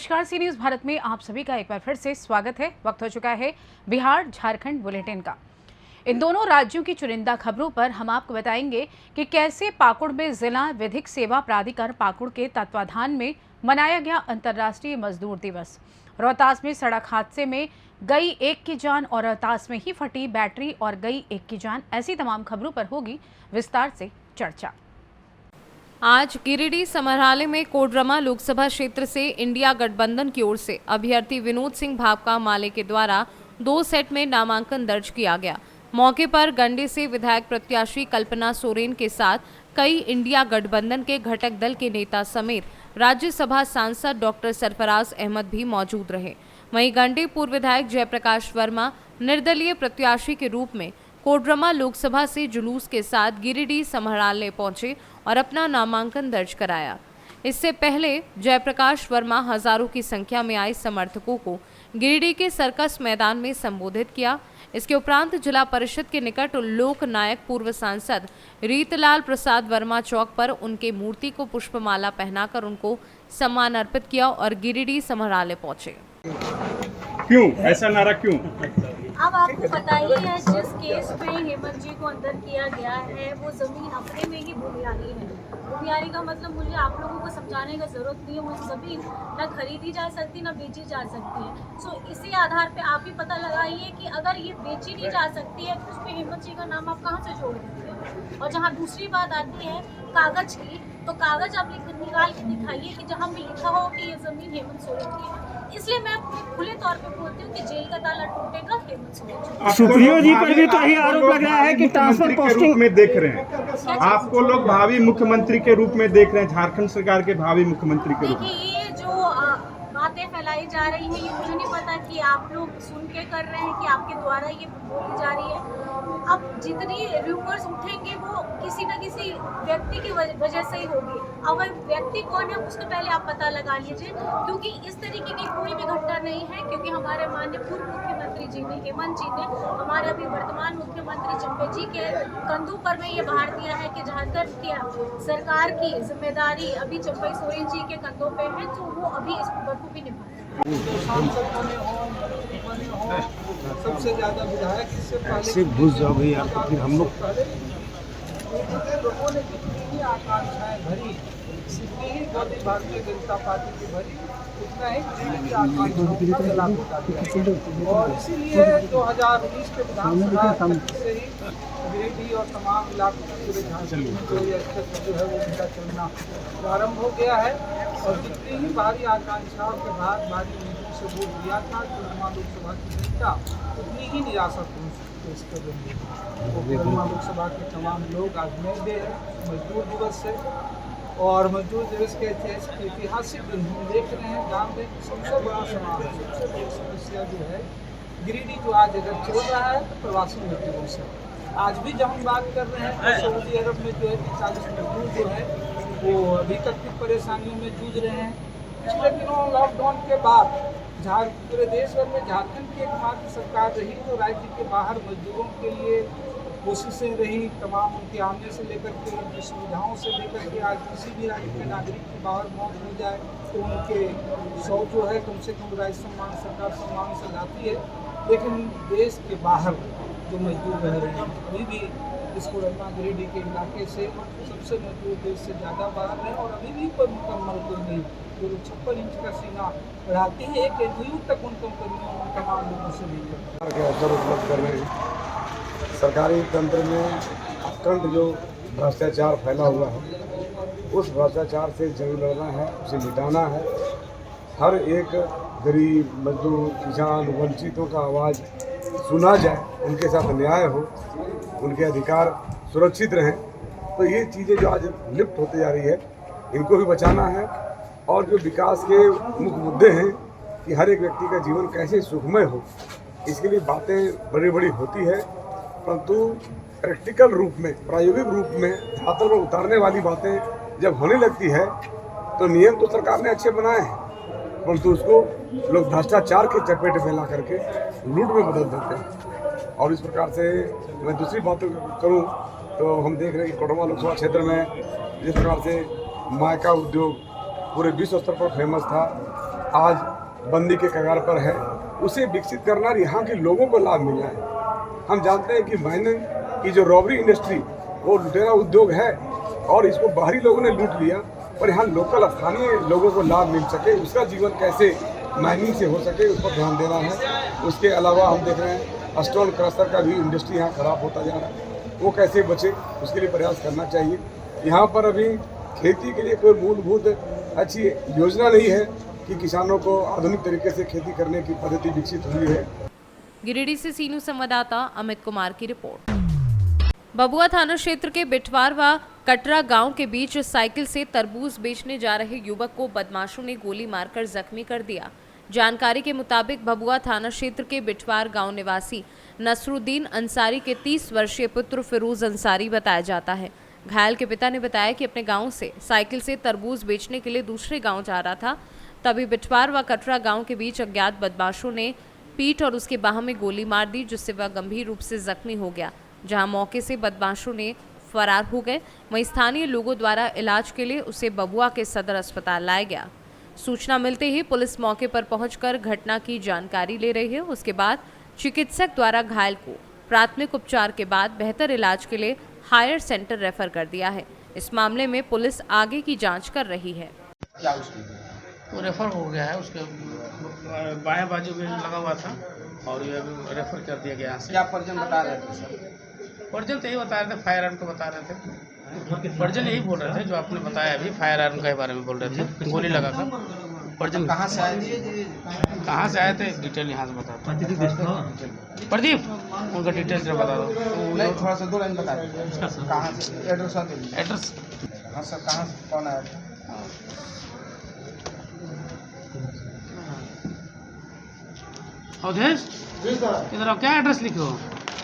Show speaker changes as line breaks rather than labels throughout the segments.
नमस्कार, सी न्यूज़ भारत में आप सभी का एक बार फिर से स्वागत है। वक्त हो चुका है बिहार झारखंड बुलेटिन का। इन दोनों राज्यों की चुनिंदा खबरों पर हम आपको बताएंगे कि कैसे पाकुड़ में जिला विधिक सेवा प्राधिकार पाकुड़ के तत्वाधान में मनाया गया अंतर्राष्ट्रीय मजदूर दिवस। रोहतास में सड़क हादसे में गई एक की जान और रोहतास में ही फटी बैटरी और गई एक की जान। ऐसी तमाम खबरों पर होगी विस्तार से चर्चा।
आज गिरिडीह समराले में कोडरमा लोकसभा क्षेत्र से इंडिया गठबंधन की ओर से अभ्यर्थी विनोद सिंह भापका माले के द्वारा 2 सेट में नामांकन दर्ज किया गया। मौके पर गंडे से विधायक प्रत्याशी कल्पना सोरेन के साथ कई इंडिया गठबंधन के घटक दल के नेता समेत राज्यसभा सांसद डॉक्टर सरफराज अहमद भी मौजूद रहे। वहीं गंडे पूर्व विधायक जयप्रकाश वर्मा निर्दलीय प्रत्याशी के रूप में कोडरमा लोकसभा से जुलूस के साथ गिरिडीह समराले पहुंचे और अपना नामांकन दर्ज कराया। इससे पहले जयप्रकाश वर्मा हजारों की संख्या में आए समर्थकों को गिरिडीह के सर्कस मैदान में संबोधित किया। इसके उपरांत जिला परिषद के निकट लोक नायक पूर्व सांसद रीतलाल प्रसाद वर्मा चौक पर उनके मूर्ति को पुष्पमाला पहनाकर उनको सम्मान अर्पित किया और गिरिडीह समराले पहुंचे।
क्यों ऐसा नारा क्यों?
अब आपको पता ही है, जिस केस में हेमंत जी को अंदर किया गया है वो ज़मीन अपने में ही भूमियारी है। भूमियारी का मतलब मुझे आप लोगों को समझाने का ज़रूरत नहीं है। वो ज़मीन ना खरीदी जा सकती ना बेची जा सकती है। सो इसी आधार पे आप ही पता लगाइए कि अगर ये बेची नहीं जा सकती है तो उस पर हेमंत जी का नाम आप कहाँ से जोड़ देते हैं। और जहाँ दूसरी बात आती है कागज़ की, तो कागज़ आप निकाल के दिखाइए कि जहाँ पे लिखा हो कि ये ज़मीन हेमंत सोरेन की है। इसलिए मैं खुले तौर पे बोलती हूँ कि जेल का ताला टूटेगा हेमंत सोरेन।
सुप्रियो जी पर भी तो यही आरोप लग रहा है कि ट्रांसफर पोस्टिंग
में देख रहे हैं, आपको लोग भावी मुख्यमंत्री के रूप में देख रहे हैं, झारखंड सरकार के भावी मुख्यमंत्री के रूप में।
देखिए, ये जो बातें फैलाई जा रही हैं, ये मुझे नहीं पता कि आप लोग सुन के कर रहे हैं कि आपके द्वारा ये बोली जा रही है। अब जितनी रूमर्स उठेंगे वो किसी न किसी व्यक्ति की वजह से ही होगी। अब वह व्यक्ति कौन है उसको पहले आप पता लगा लीजिए, क्योंकि इस तरीके की कोई भी घटना नहीं है। क्योंकि हमारे माननीय पूर्व मुख्यमंत्री जी ने, हेमंत जी ने, हमारे अभी वर्तमान मुख्यमंत्री चंपे जी के कंधों पर में ये भार दिया है कि झारखंड की सरकार की जिम्मेदारी अभी चंपे सोरेन जी के कंधों पे है, तो वो अभी इसको बखूबी निभा रहे हैं।
सबसे ज्यादा विधायक इससे
ऐसे घुस जाओ भैया, फिर हम लोग
लोगों ने जितनी आकांक्षाएं भरी, जितनी ही गति भारतीय जनता पार्टी की भरी, उतना ही की आकांक्षाओं का जला बुझा दिया। और इसीलिए 2019 के विधानसभा से ही गिरिडीह और तमाम इलाकों में पूरे झांसी में जो ये क्षेत्र जो है वो उनका चलना प्रारंभ हो गया है। और जितनी ही भारी आकांक्षाओं के बाद भारी नीतियों से वोट दिया था कोडरमा लोकसभा की जनता, उतनी ही निराशा महसूस इसके जरिए कोडरमा लोकसभा के तमाम लोग आज मिल गए हैं मजदूर दिवस से। और मजदूर दिवस के ऐतिहासिक दिन हम देख रहे हैं, गाँव में सबसे बड़ा सवाल, सबसे बड़ी समस्या जो है गिरिडीह जो आज अगर चल रहा है तो प्रवासी मजदूरों से। आज भी जब हम बात कर रहे हैं तो सऊदी अरब में जो है 40 मजदूर जो है वो अभी तक की परेशानियों में जूझ रहे हैं। पिछले दिनों लॉकडाउन के बाद पूरे देश भर में झारखंड की एकमात्र सरकार रही जो राज्य के बाहर मजदूरों के लिए कोशिशें रही, तमाम उनके आने से लेकर के उनकी सुविधाओं से लेकर के आज किसी भी राज्य के नागरिक की बाहर मौत हो जाए तो उनके 100 जो है कम से कम राज्य सम्मान सरकार सम्मान से लाती है। लेकिन देश के बाहर जो मजदूर रह रहे हैं अभी भी इस कोडरमा गिरिडीह के इलाके से सबसे मजदूर देश से ज़्यादा बाहर हैं और अभी भी कोई मुकम्मल कोई नहीं। जो 56 इंच का सीना बढ़ाती है एक एनजीओ तक उन कंपनियों उन तमाम लोगों से नहीं करती
के अवसर उपलब्ध कर रहे हैं। सरकारी तंत्र में अखंड जो भ्रष्टाचार फैला हुआ है उस भ्रष्टाचार से जंग लड़ना है, उसे मिटाना है। हर एक गरीब मजदूर किसान वंचितों का आवाज़ सुना जाए, उनके साथ न्याय हो, उनके अधिकार सुरक्षित रहें। तो ये चीज़ें जो आज लिप्त होती जा रही है इनको भी बचाना है। और जो विकास के मुख्य मुद्दे हैं कि हर एक व्यक्ति का जीवन कैसे सुखमय हो, इसके लिए बातें बड़ी बड़ी होती है, परंतु प्रैक्टिकल रूप में, प्रायोगिक रूप में धरातल पर उतारने वाली बातें जब होने लगती है तो नियम तो सरकार ने अच्छे बनाए हैं, परंतु उसको लोग भ्रष्टाचार के चपेट में ला करके लूट में बदल देते हैं। और इस प्रकार से मैं दूसरी बात करूं तो हम देख रहे हैं कि कोडरमा लोकसभा क्षेत्र में जिस प्रकार से मायका उद्योग पूरे विश्व स्तर पर फेमस था, आज बंदी के कगार पर है, उसे विकसित करना और यहाँ के लोगों को लाभ मिलना है। हम जानते हैं कि माइनिंग की जो रॉबरी इंडस्ट्री वो लुटेरा उद्योग है और इसको बाहरी लोगों ने लूट लिया, और यहाँ लोकल स्थानीय लोगों को लाभ मिल सके, उसका जीवन कैसे माइनिंग से हो सके, उस पर ध्यान देना है। उसके अलावा हम देख रहे हैं स्टोन क्रशर का भी इंडस्ट्री यहाँ खराब होता जा रहा है, वो कैसे बचे उसके लिए प्रयास करना चाहिए। यहाँ पर अभी खेती के लिए कोई मूलभूत अच्छी योजना नहीं है कि किसानों को आधुनिक तरीके से खेती करने की पद्धति विकसित हुई है।
गिरिडीह से सीनू संवाददाता अमित कुमार की रिपोर्ट। भभुआ थाना क्षेत्र के बिठवार व कटरा गांव के बीच साइकिल से तरबूज बेचने जा रहे युवक को बदमाशों ने गोली मारकर जख्मी कर दिया। जानकारी के मुताबिक भभुआ थाना क्षेत्र के बिठवार गांव निवासी नसरुद्दीन अंसारी के 30 वर्षीय पुत्र फिरोज अंसारी बताया जाता है। घायल के पिता ने बताया कि अपने गांव से साइकिल से तरबूज बेचने के लिए दूसरे गांव जा रहा था, तभी बिठवार व कटरा गांव के बीच अज्ञात बदमाशों ने पीठ और उसके बाह में गोली मार दी, जिससे वह गंभीर रूप से जख्मी हो गया। जहां मौके से बदमाशों ने फरार हो गए, वहीं स्थानीय लोगों द्वारा इलाज के लिए उसे भभुआ के सदर अस्पताल लाया गया। सूचना मिलते ही पुलिस मौके पर पहुंचकर घटना की जानकारी ले रही है। उसके बाद चिकित्सक द्वारा घायल को प्राथमिक उपचार के बाद बेहतर इलाज के लिए हायर सेंटर रेफर कर दिया है। इस मामले में पुलिस आगे की जांच कर रही है।
वो रेफर हो गया है, उसके बाएं बाजू में लगा हुआ था और ये रेफर कर दिया गया। क्या परिजन बता रहे थे सर? परिजन तो यही बता रहे थे, फायर आर्म को बता रहे थे। परिजन यही बोल रहे थे जो आपने बताया अभी, फायर आर्म के बारे में बोल रहे थे, गोली लगा कर। परिजन कहाँ से आए थे? कहाँ से आए थे डिटेल यहाँ से बता दो। प्रदीप उनका डिटेल से बता दो।
थोड़ा सा 2 लाइन बता दो। कहाँ से एड्रेस?
एड्रेस
हाँ सर, कहाँ से कौन आया था?
अवधेश इधर आओ, क्या एड्रेस लिखे हो?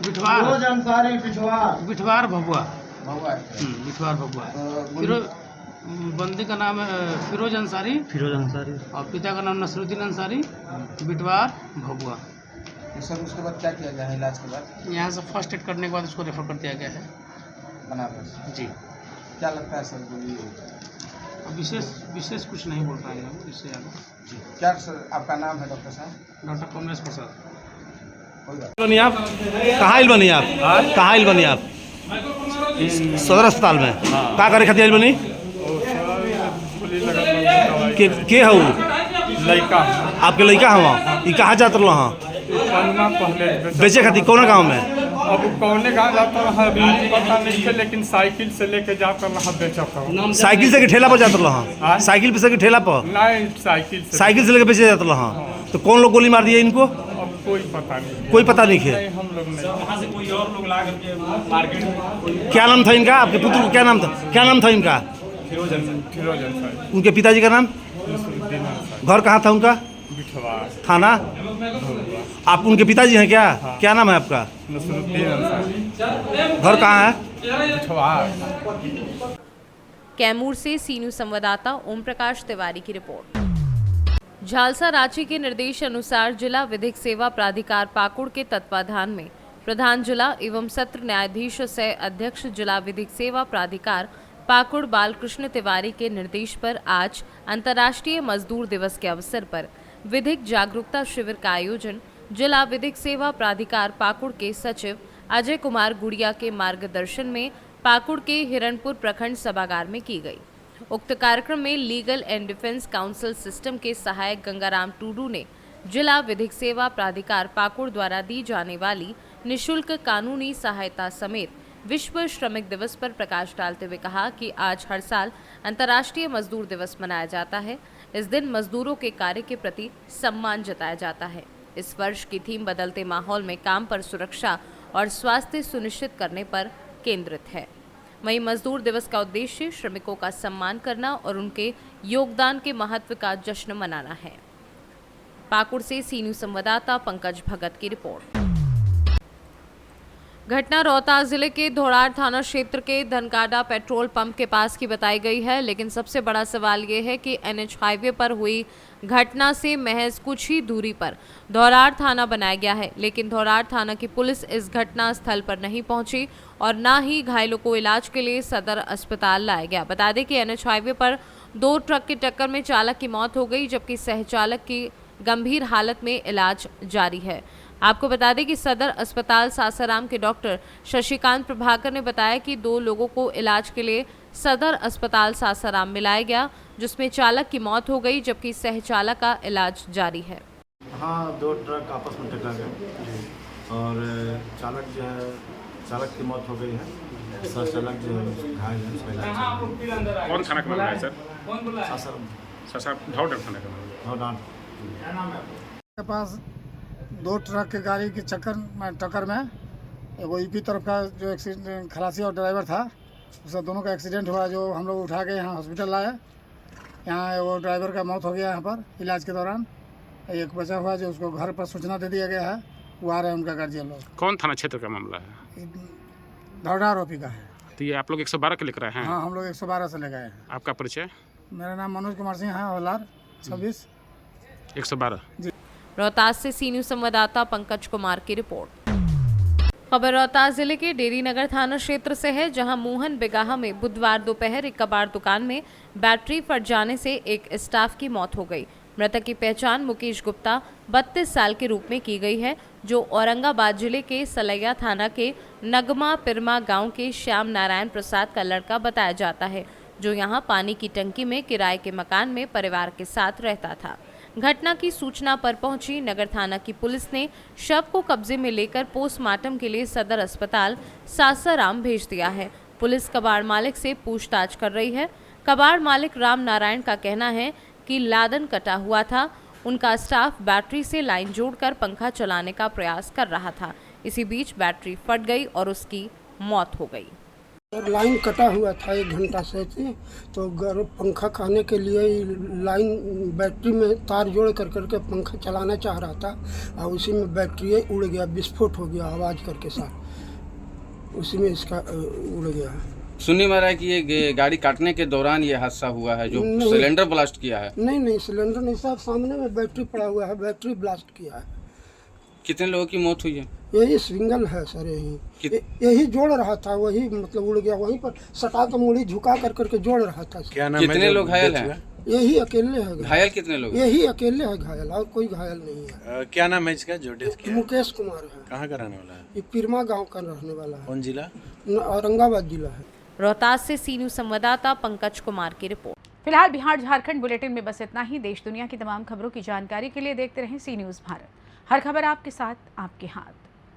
बिठवार
अंसारी
बिठवार भभुआ।
भभुआ
बिठवार भभुआ। फिरोज बंदी का नाम है फिरोज अंसारी और पिता का नाम नसरुद्दीन अंसारी, बिठवार भभुआ।
सर उसके बाद क्या किया गया है इलाज के बाद?
यहाँ से फर्स्ट एड करने के बाद उसको रेफर कर दिया गया है
बनारस।
जी।
क्या लगता है सर गोली?
विशेष कुछ नहीं बोल पाएंगे हम इससे ज़्यादा।
क्या सर आपका नाम है डॉक्टर साहब?
डॉक्टर कमलेश प्रसाद।
बनी आप कहाँ आइल बनी आप? कहाँ आइल बनी आप? सदर अस्पताल में का करे खातिर आइल बनी? के हऊ?
लड़का
आपके लड़का हवा? ई कहाँ जात रहो? हाँ बेचे खातिर कौन गाँव में?
अब कौने गाँव जाता रहा अभी पता नहीं है, लेकिन साइकिल से लेके जाकर रहा बेचा था।
साइकिल से के ठेला पर जात रहो? साइकिल पे से के ठेला पर?
नहीं, साइकिल से
लेके बेचे जात रहो। तो कौन लोग गोली मार दिए इनको?
अब कोई पता नहीं।
कोई पता नहीं है?
हम लोग नहीं। वहाँ से कोई और लोग ला करके मार्केट में।
क्या नाम था इनका? आपके पुत्र को क्या नाम था? क्या नाम था इनका?
फिरोज अंसारी।
उनके पिताजी का नाम?
नसरुद्दीन अंसारी।
घर कहाँ था उनका?
बिठवार
थाना? आप उनके पिताजी हैं क्या? हाँ। क्या नाम है आपका?
नसरुद्दीन अंसारी।
घर कहाँ है?
बिठवार।
कैमूर से सीनू संवाददाता ओम प्रकाश तिवारी की रिपोर्ट। झालसा रांची के निर्देश अनुसार जिला विधिक सेवा प्राधिकार पाकुड़ के तत्वाधान में प्रधान जिला एवं सत्र न्यायाधीश सह अध्यक्ष जिला विधिक सेवा प्राधिकार पाकुड़ बालकृष्ण तिवारी के निर्देश पर आज अंतर्राष्ट्रीय मजदूर दिवस के अवसर पर विधिक जागरूकता शिविर का आयोजन जिला विधिक सेवा प्राधिकार पाकुड़ के सचिव अजय कुमार गुड़िया के मार्गदर्शन में पाकुड़ के हिरणपुर प्रखंड सभागार में की गई। उक्त कार्यक्रम में legal and defence council system के सहायक गंगाराम टूडू ने जिला विधिक सेवा प्राधिकार पाकुड़ द्वारा दी जाने वाली निःशुल्क कानूनी सहायता समेत विश्व श्रमिक दिवस पर प्रकाश डालते हुए कहा कि आज हर साल अंतर्राष्ट्रीय मजदूर दिवस मनाया जाता है। इस दिन मजदूरों के कार्य के प्रति सम्मान जताया जाता है। इस वर्ष की थीम बदलते माहौल में काम पर सुरक्षा और स्वास्थ्य सुनिश्चित करने पर केंद्रित है। वहीं मजदूर दिवस का उद्देश्य श्रमिकों का सम्मान करना और उनके योगदान के महत्व का जश्न मनाना है। पाकुड़ से सीनू संवाददाता पंकज भगत की रिपोर्ट। घटना रोहतास जिले के धोड़ार थाना क्षेत्र के धनकाडा पेट्रोल पंप के पास की बताई गई है, लेकिन सबसे बड़ा सवाल ये है कि एनएच हाईवे पर हुई घटना से महज कुछ ही दूरी पर धोड़ार थाना बनाया गया है, लेकिन धोड़ार थाना की पुलिस इस घटना स्थल पर नहीं पहुंची और न ही घायलों को इलाज के लिए सदर अस्पताल लाया गया। बता दें कि एनएच हाईवे पर 2 ट्रक की टक्कर में चालक की मौत हो गई, जबकि सहचालक की गंभीर हालत में इलाज जारी है। आपको बता दें कि सदर अस्पताल सासाराम के डॉक्टर शशिकांत प्रभाकर ने बताया कि 2 लोगों को इलाज के लिए सदर अस्पताल सासाराम में लाया गया, जिसमें चालक की मौत हो गई, जबकि सहचालक का इलाज जारी है।
हाँ, 2 ट्रक आपस में टकरा गए और चालक की मौत हो गई है, सहचालक जो घायल है।
कौन थाना का मामला है सर?
सासाराम
धौड़ थाना का मामला।
के पास 2 ट्रक की गाड़ी की टक्कर में एगो यूपी तरफ का जो एक्सीडेंट खलासी और ड्राइवर था, उसका दोनों का एक्सीडेंट हुआ, जो हम लोग उठा के यहाँ हॉस्पिटल लाए। यहाँ वो ड्राइवर का मौत हो गया यहाँ पर इलाज के दौरान। एक बचा हुआ जो उसको घर पर सूचना दे दिया गया है, वो आ रहे हैं उनका गार्जियन लोग।
कौन थाना क्षेत्र का मामला है?
धौड़ा आरोपी का है।
तो ये आप लोग 112 के लेकर आए हैं?
हाँ, हम लोग 112 से ले गए हैं।
आपका परिचय?
मेरा नाम मनोज कुमार सिंह है, हवलदार 26
112।
रोहतास से सी न्यूज़ संवाददाता पंकज कुमार की रिपोर्ट। खबर रोहतास जिले के डेरी नगर थाना क्षेत्र से है, जहां मोहन बिगाहा में बुधवार दोपहर एक कबाड़ दुकान में बैटरी फट जाने से एक स्टाफ की मौत हो गई। मृतक की पहचान मुकेश गुप्ता 32 साल के रूप में की गई है, जो औरंगाबाद जिले के सलैया थाना के नगमा पिरमा गांव के श्याम नारायण प्रसाद का लड़का बताया जाता है, जो यहां पानी की टंकी में किराए के मकान में परिवार के साथ रहता था। घटना की सूचना पर पहुंची नगर थाना की पुलिस ने शव को कब्जे में लेकर पोस्टमार्टम के लिए सदर अस्पताल सासाराम भेज दिया है। पुलिस कबाड़ मालिक से पूछताछ कर रही है। कबाड़ मालिक राम नारायण का कहना है कि लादन कटा हुआ था, उनका स्टाफ बैटरी से लाइन जोड़कर पंखा चलाने का प्रयास कर रहा था। इसी बीच बैटरी फट गई और उसकी मौत हो गई।
लाइन कटा हुआ था 1 घंटा से थी, तो पंखा खाने के लिए लाइन बैटरी में तार जोड़ करके पंखा चलाना चाह रहा था और उसी में बैटरी उड़ गया, विस्फोट हो गया आवाज़ करके साथ, उसी में इसका उड़ गया।
सुनने में आ रहा है कि ये गाड़ी काटने के दौरान ये हादसा हुआ है, जो सिलेंडर ब्लास्ट किया है।
नहीं, सिलेंडर नहीं साहब, सामने में बैटरी पड़ा हुआ है, बैटरी ब्लास्ट किया है।
कितने लोगों की मौत हुई है?
यही सिंगल है सर, यही जोड़ रहा था, वही मतलब उड़ गया, वहीं पर सटा के मुड़ी झुका करके जोड़ रहा था।
क्या नाम? कितने लोग घायल हैं?
यही अकेले है
घायल। कितने लोग?
यही अकेले है घायल, और कोई घायल नहीं है।
क्या नाम है इसका जो डेथ किया?
मुकेश कुमार है।
कहाँ का रहने वाला है?
ये पिरमा गाँव का रहने वाला है।
कौन जिला?
औरंगाबाद जिला है।
रोहतास से सी न्यूज़ संवाददाता पंकज कुमार की रिपोर्ट।
फिलहाल बिहार झारखंड बुलेटिन में बस इतना ही। देश दुनिया की तमाम खबरों की जानकारी के लिए देखते रहें सी न्यूज़ भारत। हर खबर आपके साथ, आपके हाथ।